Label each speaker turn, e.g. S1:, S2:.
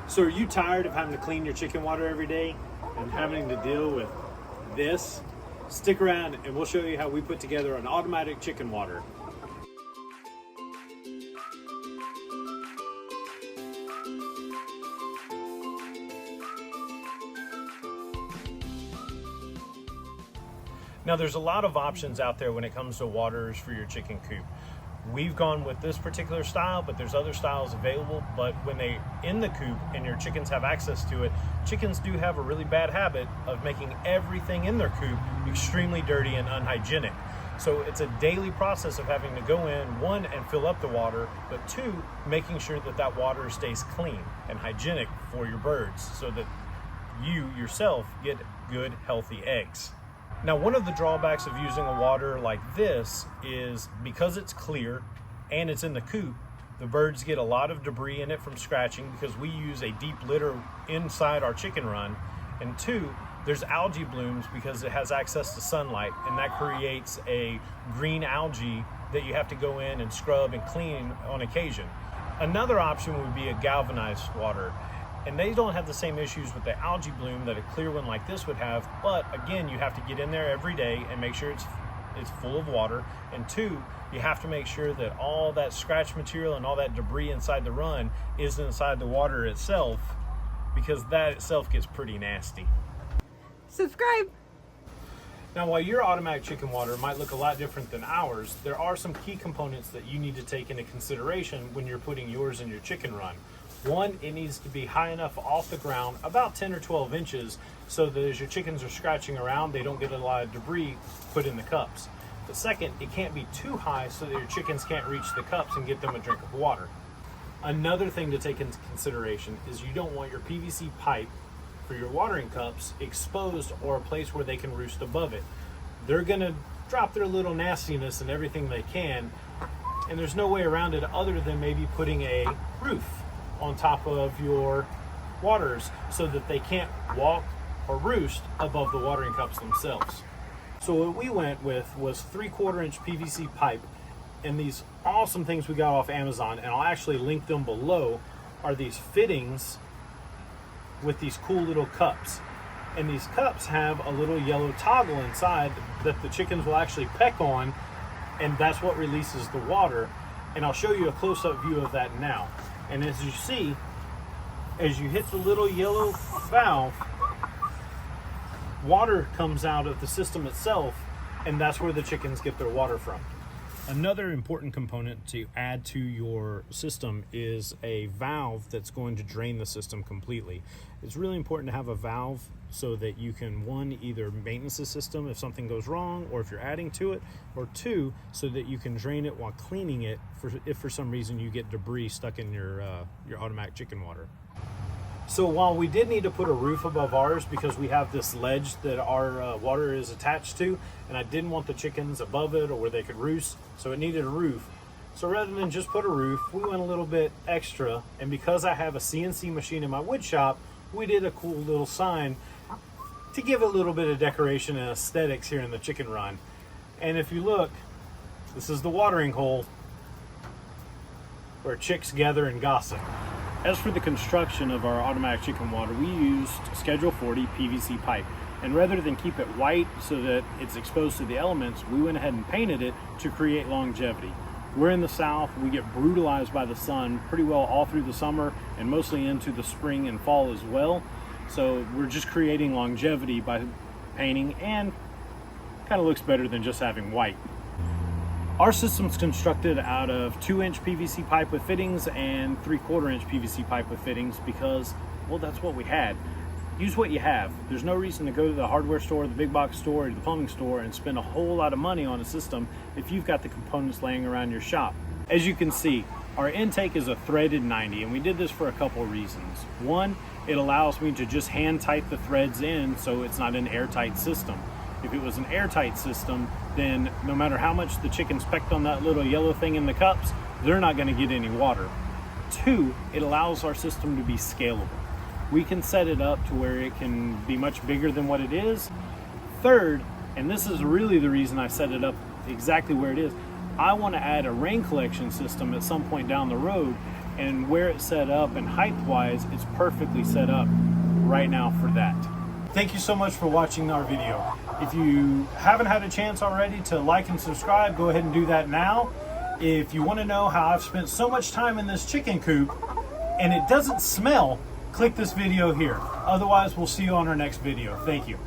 S1: So are you tired of having to clean your chicken water every day and having to deal with this? Stick around and we'll show you how we put together an automatic chicken water. Now there's a lot of options out there when it comes to waters for your chicken coop. We've gone with this particular style, but there's other styles available. But when they in the coop and your chickens have access to it, chickens do have a really bad habit of making everything in their coop extremely dirty and unhygienic. So it's a daily process of having to go in, one, and fill up the water, but two, making sure that that water stays clean and hygienic for your birds so that you yourself get good, healthy eggs. Now, one of the drawbacks of using a water like this is because it's clear and it's in the coop, the birds get a lot of debris in it from scratching because we use a deep litter inside our chicken run. And two, there's algae blooms because it has access to sunlight, and that creates a green algae that you have to go in and scrub and clean on occasion. Another option would be a galvanized water. And they don't have the same issues with the algae bloom that a clear one like this would have. But again, you have to get in there every day and make sure it's full of water. And two, you have to make sure that all that scratch material and all that debris inside the run is inside the water itself, because that itself gets pretty nasty.
S2: Subscribe.
S1: Now, while your automatic chicken water might look a lot different than ours, there are some key components that you need to take into consideration when you're putting yours in your chicken run. One, it needs to be high enough off the ground, about 10 or 12 inches, so that as your chickens are scratching around, they don't get a lot of debris put in the cups. But second, it can't be too high so that your chickens can't reach the cups and get them a drink of water. Another thing to take into consideration is you don't want your PVC pipe for your watering cups exposed or a place where they can roost above it. They're gonna drop their little nastiness and everything they can, and there's no way around it other than maybe putting a roof on top of your waters so that they can't walk or roost above the watering cups themselves. So what we went with was 3/4 inch PVC pipe, and these awesome things we got off Amazon, and I'll actually link them below, are these fittings with these cool little cups. And these cups have a little yellow toggle inside that the chickens will actually peck on, and that's what releases the water. And I'll show you a close-up view of that now. And as you see, as you hit the little yellow valve, water comes out of the system itself, and that's where the chickens get their water from. Another important component to add to your system is a valve that's going to drain the system completely. It's really important to have a valve so that you can, one, either maintenance the system if something goes wrong or if you're adding to it, or two, so that you can drain it while cleaning it if for some reason you get debris stuck in your automatic chicken water. So while we did need to put a roof above ours because we have this ledge that our water is attached to, and I didn't want the chickens above it or where they could roost, so it needed a roof. So rather than just put a roof, we went a little bit extra, and because I have a CNC machine in my wood shop, we did a cool little sign to give a little bit of decoration and aesthetics here in the chicken run. And if you look, this is the watering hole where chicks gather and gossip. As for the construction of our automatic chicken water, we used Schedule 40 PVC pipe. And rather than keep it white so that it's exposed to the elements, we went ahead and painted it to create longevity. We're in the South, we get brutalized by the sun pretty well all through the summer and mostly into the spring and fall as well. So we're just creating longevity by painting, and kind of looks better than just having white. Our system's constructed out of 2-inch PVC pipe with fittings and 3/4 inch PVC pipe with fittings because, well, that's what we had. Use what you have. There's no reason to go to the hardware store, the big box store, or the plumbing store and spend a whole lot of money on a system if you've got the components laying around your shop. As you can see, our intake is a threaded 90, and we did this for a couple reasons. One, it allows me to just hand tight the threads in so it's not an airtight system. If it was an airtight system, then no matter how much the chickens pecked on that little yellow thing in the cups, they're not going to get any water. Two, it allows our system to be scalable. We can set it up to where it can be much bigger than what it is. Third, and this is really the reason I set it up exactly where it is, I want to add a rain collection system at some point down the road, and where it's set up and height wise, it's perfectly set up right now for that. Thank you so much for watching our video. If you haven't had a chance already to like and subscribe, go ahead and do that now. If you want to know how I've spent so much time in this chicken coop and it doesn't smell, click this video here. Otherwise, we'll see you on our next video. Thank you.